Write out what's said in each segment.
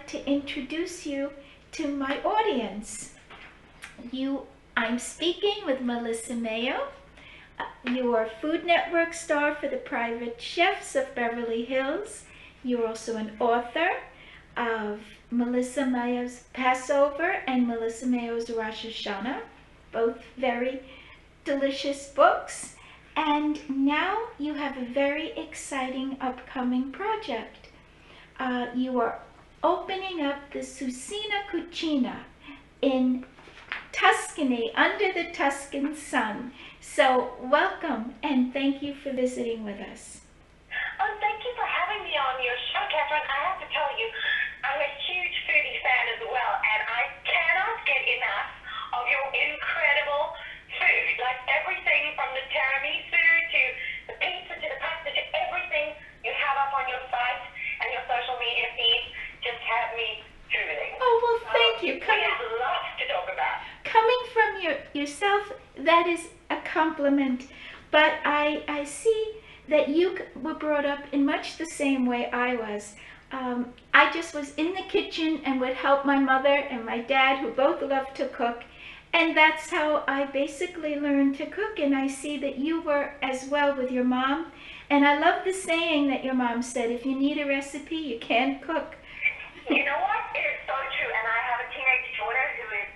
to introduce you to my audience. I'm speaking with Melissa Mayo. You are Food Network star for the Private Chefs of Beverly Hills. You're also an author of Melissa Mayo's Passover and Melissa Mayo's Rosh Hashanah, both very delicious books. And now you have a very exciting upcoming project. You are opening up the Susina Cucina in Tuscany, under the Tuscan sun. So welcome and thank you for visiting with us. Oh, thank you for having me on your show, Catherine. I have to tell you, I'm a huge foodie fan as well, and I cannot get enough of your incredible food. Like everything from the tiramisu to the pizza to the pasta to everything you have up on your site and your social media feed just have me drooling. Oh, well, thank you. We have lots to talk about. Coming from yourself, that is a compliment. But I see that you were brought up in much the same way I was. I just was in the kitchen and would help my mother and my dad, who both loved to cook. And that's how I basically learned to cook. And I see that you were as well with your mom. And I love the saying that your mom said, if you need a recipe, you can't cook. You know what? It is so true. And I have a teenage daughter who is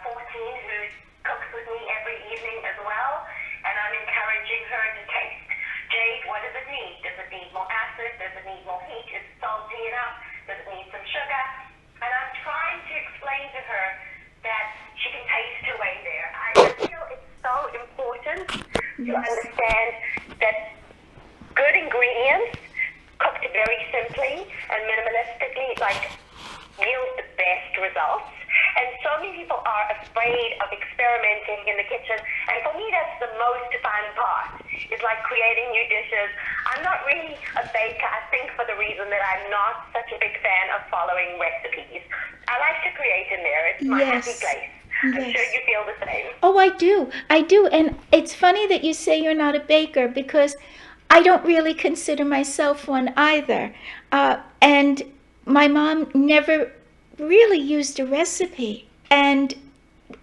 14 who cooks with me every evening as well. And I'm encouraging her to taste. Jade, what does it need? Does it need more acid? Does it need more heat? Is it salty enough? Does it need some sugar? And I'm trying to explain to her that she can taste her way there. I feel it's so important to understand that good ingredients cooked very simply and minimalistically yield the best results. And so many people are afraid of experimenting in the kitchen. And for me, that's the most fun part. It's like creating new dishes. I'm not really a baker, I think, for the reason that I'm not such a big fan of following recipes. I like to create in there. It's my happy place. I'm sure you feel the same. Oh, I do. I do. And it's funny that you say you're not a baker, because I don't really consider myself one either. And my mom never really used a recipe. And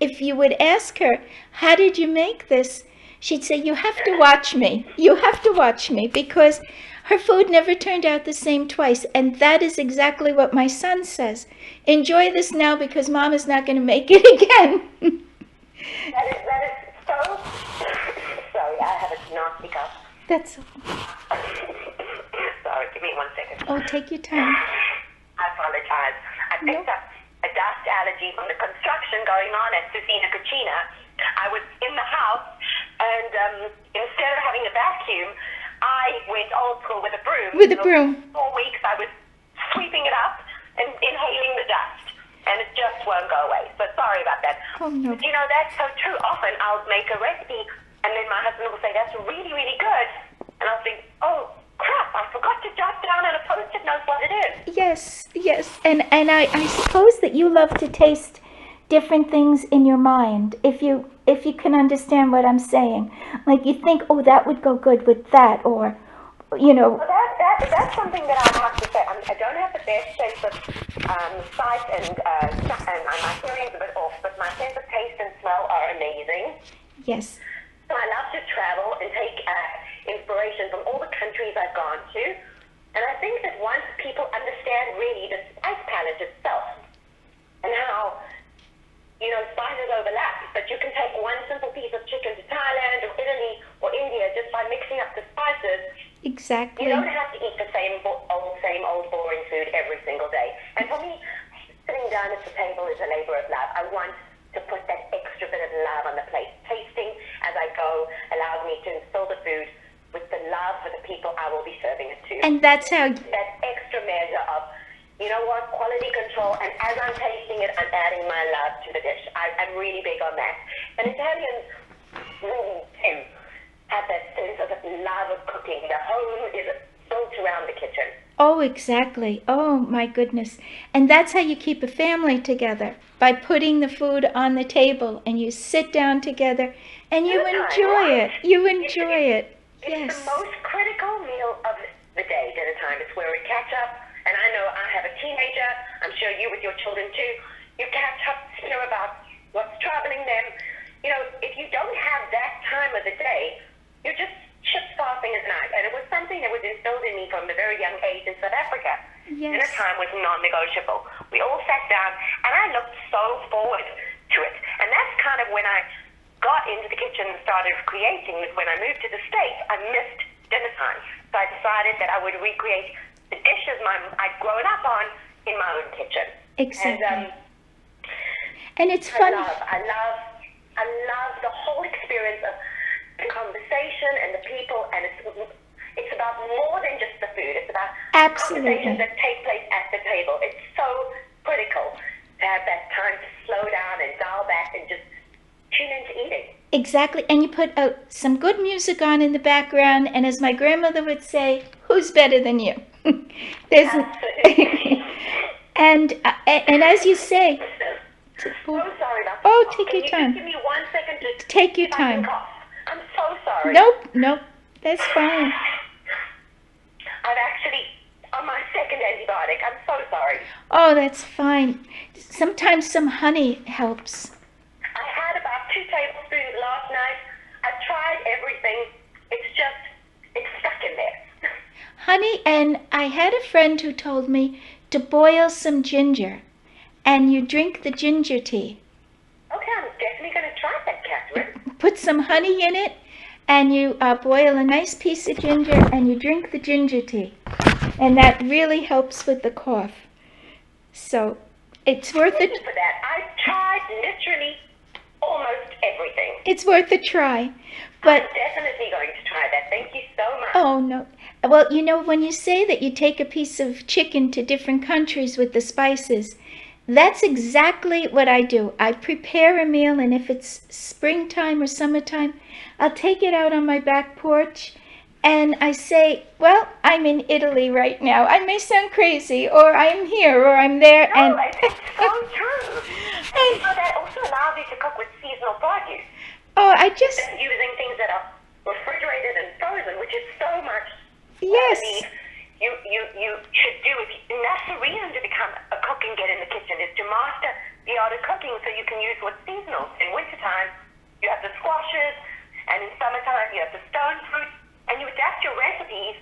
if you would ask her, how did you make this? She'd say, you have to watch me. You have to watch me, because her food never turned out the same twice. And that is exactly what my son says. Enjoy this now, because Mom is not going to make it again. That is so... Sorry, I have a nasty cough. That's... Sorry, give me 1 second. Oh, take your time. I apologize. I picked up a dust allergy from the construction going on at Susina Cucina. I was in the house, and instead of having a vacuum, I went old school with a broom. With a broom. For 4 weeks, I was sweeping it up and inhaling the dust, and it just won't go away. So sorry about that. Oh, no. But, that's so true. Often I'll make a recipe, and then my husband will say, that's really, really good. And I'll think, oh, crap, I forgot to jot down on a Post-it note what it is. Yes, yes. And I suppose that you love to taste different things in your mind, if you can understand what I'm saying. Like you think, oh, that would go good with that, or, Well, that's something that I have to say. I don't have the best sense of sight, and my hearing's a bit off, but my sense of taste and smell are amazing. Yes. So I love to travel and take inspiration from all the countries I've gone to. And I think that once people understand really the spice palette itself and how, spices overlap, but you can take one simple piece of chicken to Thailand or Italy or India just by mixing up the spices. Exactly. You don't have to eat the same old boring food every single day. And for me, sitting down at the table is a labor of love. I want to put that extra bit of love on the plate. Tasting as I go allows me to instill the food with the love for the people I will be serving it to. And that's how... That extra measure of, quality control. And as I'm tasting it, I'm adding my love to the dish. I'm really big on that. And Italians really do have that sense of love of cooking. The home is built around the kitchen. Oh, exactly. Oh, my goodness. And that's how you keep a family together, by putting the food on the table, and you sit down together and you enjoy it. You enjoy it. Yes. It's the most critical meal of the day, dinner time. It's where we catch up. And I know I have a teenager. I'm sure you with your children too. You catch up, about what's troubling them. If you don't have that time of the day, you're just ships passing at night. And it was something that was instilled in me from a very young age in South Africa. Yes. Dinner time was non-negotiable. We all sat down, and I looked so forward to it. And that's kind of when I got into the kitchen and started creating. When I moved to the States, I missed dinner time. So I decided that I would recreate the dishes I'd grown up on in my own kitchen. Exactly. And it's fun. I love the whole experience of the conversation and the people, and it's about more than just the food. It's about conversations that take place at the table. It's so critical to have that time to slow down and dial back and just tune into eating. Exactly. And you put some good music on in the background, and as my grandmother would say, who's better than you? Absolutely. and as you say, So sorry about that. Oh, take your time. Just give me 1 second to take your time. I'm so sorry. Nope, that's fine. I'm actually on my second antibiotic. I'm so sorry. Oh, that's fine. Sometimes some honey helps. I had about 2 tablespoons last night. I've tried everything. It's stuck in there. Honey, and I had a friend who told me to boil some ginger, and you drink the ginger tea. Okay, I'm definitely going to try that, Catherine. Put some honey in it, and you boil a nice piece of ginger, and you drink the ginger tea. And that really helps with the cough. So it's worth it. Thank you for that. I've tried literally almost everything. It's worth a try. But I'm definitely going to try that. Thank you so much. Oh, no. Well, when you say that you take a piece of chicken to different countries with the spices, that's exactly what I do. I prepare a meal, and if it's springtime or summertime, I'll take it out on my back porch, and I say, well, I'm in Italy right now. I may sound crazy, or I'm here, or I'm there. No, it's so true. And that also allows you to cook with seasonal produce. Oh, using things that are refrigerated and frozen, which is so much. Yes. You should do, and that's the reason to become a cook and get in the kitchen, is to master the art of cooking so you can use what's seasonal. In wintertime, you have the squashes, and in summertime, you have the stone fruit, and you adapt your recipes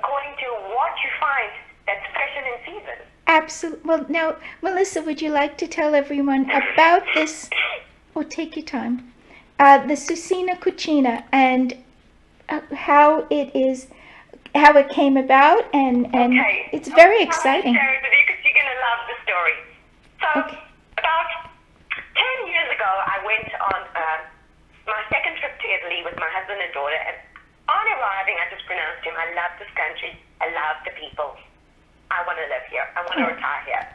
according to what you find that's fresh and in season. Absolutely. Well, now, Melissa, would you like to tell everyone about this? Oh, take your time. The Cucina Cucina, and how it came about, and okay. It's very exciting. I'll share it with you because you're going to love the story. So, about 10 years ago, I went on my second trip to Italy with my husband and daughter, and on arriving, I just pronounced to him, I love this country, I love the people, I want to live here, I want to retire here.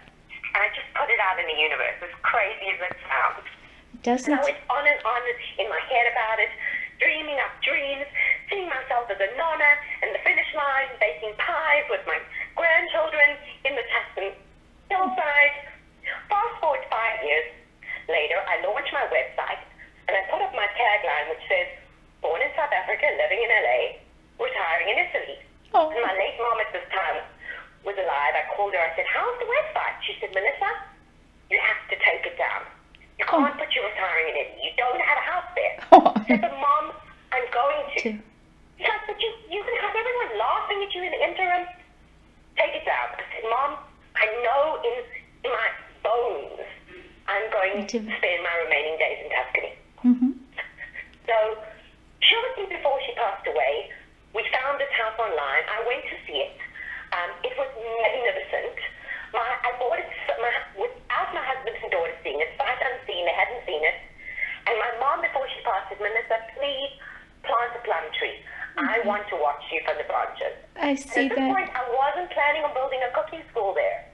And I just put it out in the universe, as crazy as it sounds. Doesn't. And I went on and on in my head about it, dreaming up dreams, seeing myself as a nonna and the finish line, baking pies with my grandchildren in the Tuscan hillside. Fast forward 5 years later, I launched my website, and I put up my tagline, which says, born in South Africa, living in LA, retiring in Italy. Oh. And my late mom at this time was alive. I called her, I said, how's the website? She said, Melissa, you have to take it down. You can't put you retiring in Italy. You don't have a house there. I said, but Mom, I'm going to. She said, but you can have everyone laughing at you in the interim. Take it down. I said, Mom, I know in my bones I'm going to spend my remaining days in Tuscany. Mm-hmm. So shortly before she passed away, we found this house online. I went to see it. It was magnificent. I bought it without my husband and daughter seeing it, sight unseen. They hadn't seen it. And my mom, before she passed, said, Melissa, please plant a plum tree. I want to watch you from the branches. I see and at this point, I wasn't planning on building a cooking school there.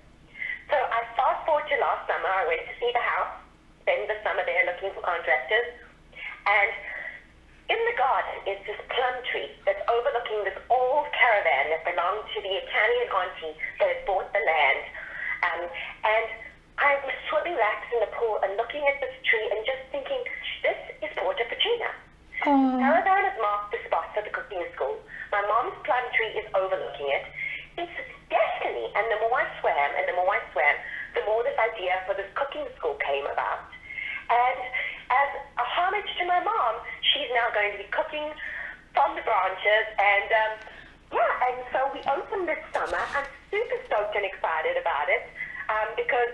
So I fast forward to last summer. I went to see the house, spend the summer there looking for contractors. And in the garden is this plum tree that's overlooking this old caravan that belonged to the Italian auntie that had bought the land. And I was swimming laps in the pool and looking at this tree and just thinking, this is Porta Pacina. Oh. Caravan has marked the spot for the cooking school. My mom's plum tree is overlooking it. It's destiny. And the more I swam, the more this idea for this cooking school came about. And as a homage to my mom, she's now going to be cooking from the branches. And and so we opened this summer. I'm super stoked and excited about it because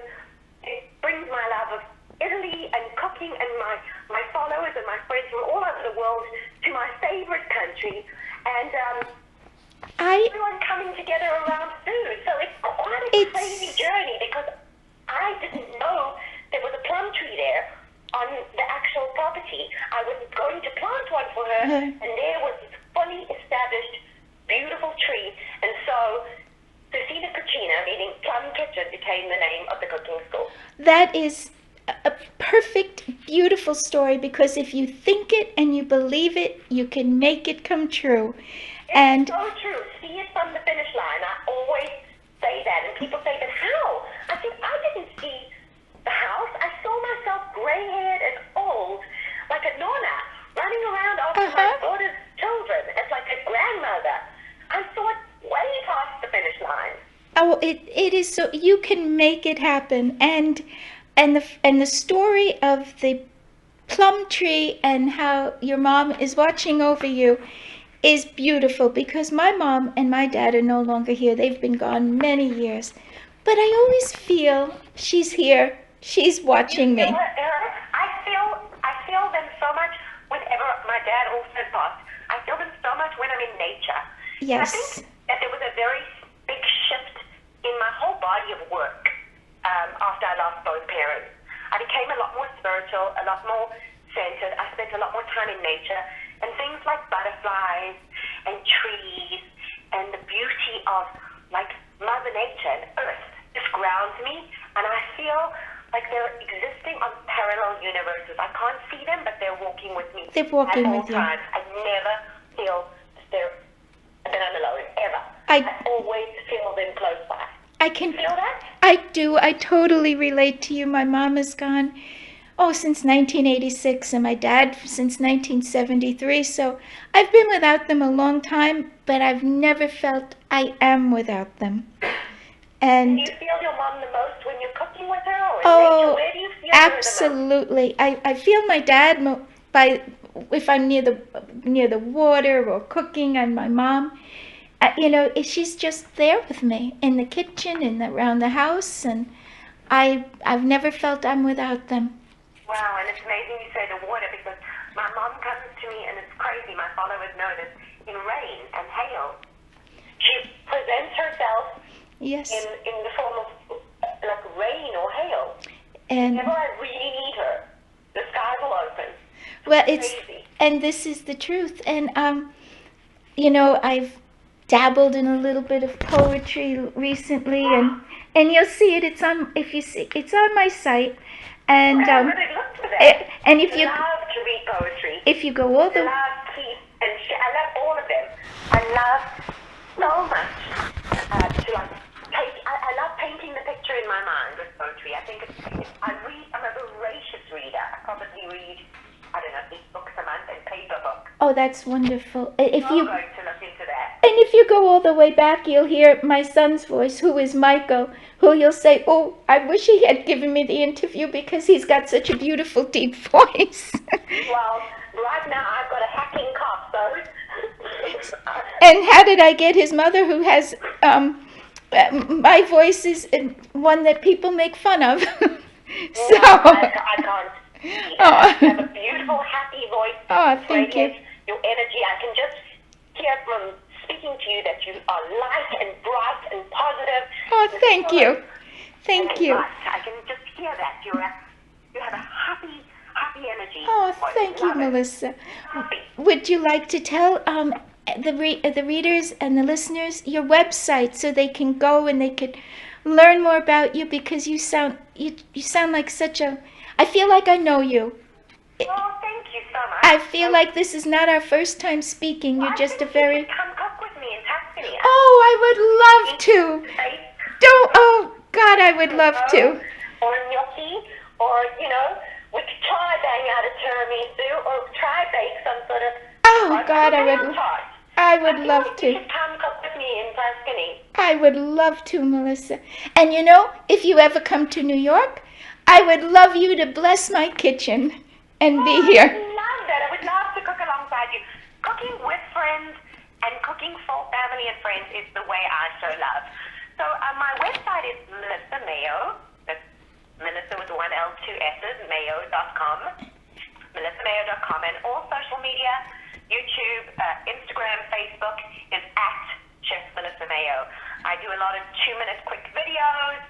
it brings my love of Italy and cooking and my followers and my friends from all over the world to my favorite country. And everyone coming together around food. So it's quite a crazy journey because I didn't know there was a plum tree there on the actual property. I was going to plant one for her, and there was this fully established, beautiful tree. And so Cucina Cucina, meaning Plum Kitchen, became the name of the cooking school. That is a perfect, beautiful story, because if you think it and you believe it, you can make it come true. It's so true. See it from the finish line. I always say that, and people say, but how? I think I didn't see the house. I saw myself gray-haired and old, like a nonna, running around after my daughter's children. It's like a grandmother. I saw it way past the finish line. Oh, it is so, you can make it happen. And the story of the plum tree and how your mom is watching over you is beautiful, because my mom and my dad are no longer here. They've been gone many years. But I always feel she's here. She's watching me. I feel them so much whenever my dad also passed. I feel them so much when I'm in nature. Yes. I think that there was a very big shift in my whole body of work after I lost both parents. I became a lot more spiritual, a lot more centered. I spent a lot more time in nature, and things like butterflies and trees and the beauty of like Mother Nature and Earth just grounds me, and I feel like they're existing on parallel universes. I can't see them, but they're walking with me. They're walking at all with you. times. I never feel that I'm alone, ever. I always feel them close by. I can feel that? I do. I totally relate to you. My mom is gone, since 1986, and my dad since 1973. So I've been without them a long time, but I've never felt I am without them. And do you feel your mom the most when you're cooking with her, or in nature? Where do you feel absolutely. Her the most? I feel my dad if I'm near the water or cooking, and my mom. She's just there with me in the kitchen and around the house, and I've never felt I'm without them. Wow, and it's amazing you say the water, because my mom comes to me, and it's crazy. My followers know this. In rain and hail, she presents herself. Yes. In the form of like rain or hail. And whenever I really need her, the skies will open. Well, crazy. And this is the truth. And I've dabbled in a little bit of poetry recently, and you'll see it. It's on my site, and I really look for that. And if you I love to read poetry. If you go all the I love Keith and I love all of them. I love so much to like take. I love painting the picture in my mind with poetry. I think I'm a voracious reader. I probably read, I don't know, 8 books a month and paper books. Oh, that's wonderful. I'm going to look into that. And if you go all the way back, you'll hear my son's voice, who is Michael, who you'll say, oh, I wish he had given me the interview because he's got such a beautiful, deep voice. Well, right now I've got a hacking cough, so... And how did I get his mother, who has, my voice is one that people make fun of. So... No, I can't. You have a beautiful, happy voice. Oh, thank you. Your energy, I can just hear from speaking to you that you are light and bright and positive. Oh, thank you. Thank you. I can just hear that. You have a happy energy. Oh, thank you, Melissa. Would you like to tell the readers and the listeners your website so they can go and they could learn more about you, because you sound like such a... I feel like I know you. Oh, thank you so much. I feel like this is not our first time speaking. You're just a very... You come cook with me in Tuscany. Oh, I would love to. Oh, God, I would love to. Or gnocchi, or, we could try bang out a tiramisu, or try bake some sort of... Oh, God, I would... I would love You to. should come cook with me in Tuscany. I would love to, Melissa. And you know, if you ever come to New York, I would love you to bless my kitchen and be I here. would love that. I would love to cook alongside you. Cooking with friends and cooking for family and friends is the way I so love. So my website is Melissa Mayo. That's Melissa with one L, two S's, mayo.com. MelissaMayo.com. And all social media, YouTube, Instagram, Facebook, is at Chef Melissa Mayo. I do a lot of 2-minute quick videos.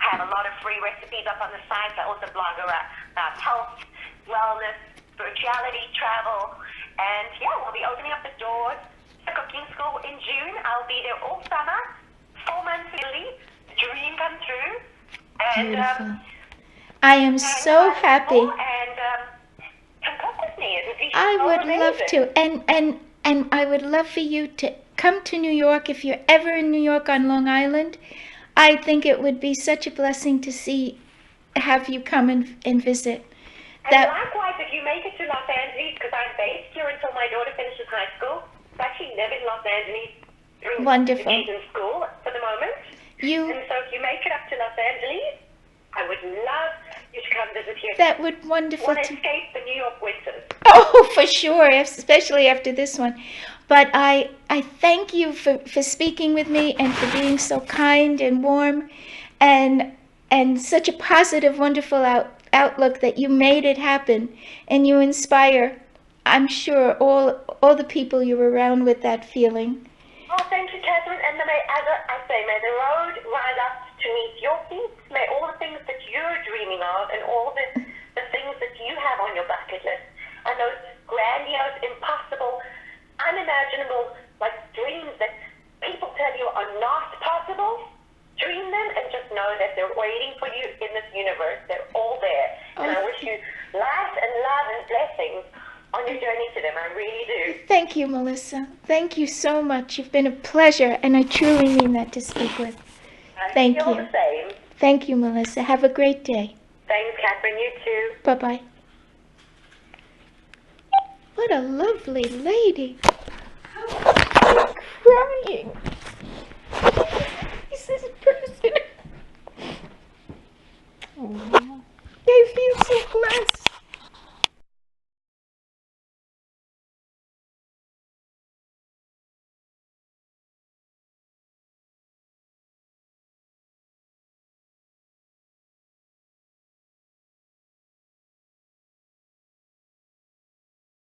I have a lot of free recipes up on the site. I also blog about health, wellness, spirituality, travel. And yeah, we'll be opening up the doors to cooking school in June. I'll be there all summer, 4 months in Italy. Dream come true. And, Beautiful. I am so happy. And come cook with me. It would be I so would love amazing. to. And I would love for you to come to New York. If you're ever in New York on Long Island, I think it would be such a blessing to have you come and visit. And likewise, if you make it to Los Angeles, because I'm based here until my daughter finishes high school. I actually live in Los Angeles during Wonderful. she's in school for the moment. And so if you make it up to Los Angeles, I would love you to come visit here. That would wonderful. Want to escape the New York winters. Oh, for sure, especially after this one. But I thank you for speaking with me and for being so kind and warm and such a positive, wonderful outlook that you made it happen and you inspire, I'm sure, all the people you're around with that feeling. Oh, thank you, Catherine. And may, as I say, may the road rise up to meet your feet. May all the things that you're dreaming of and all the things that you have on your bucket list and those grandiose, impossible, unimaginable, like dreams that people tell you are not possible, dream them and just know that they're waiting for you in this universe. They're all there. And I wish you life and love and blessings on your journey to them. I really do. Thank you, Melissa. Thank you so much. You've been a pleasure, and I truly mean that to speak with. Thank I feel you. the same. Thank you, Melissa. Have a great day. Thanks, Catherine. You too. Bye-bye. What a lovely lady. I'm crying.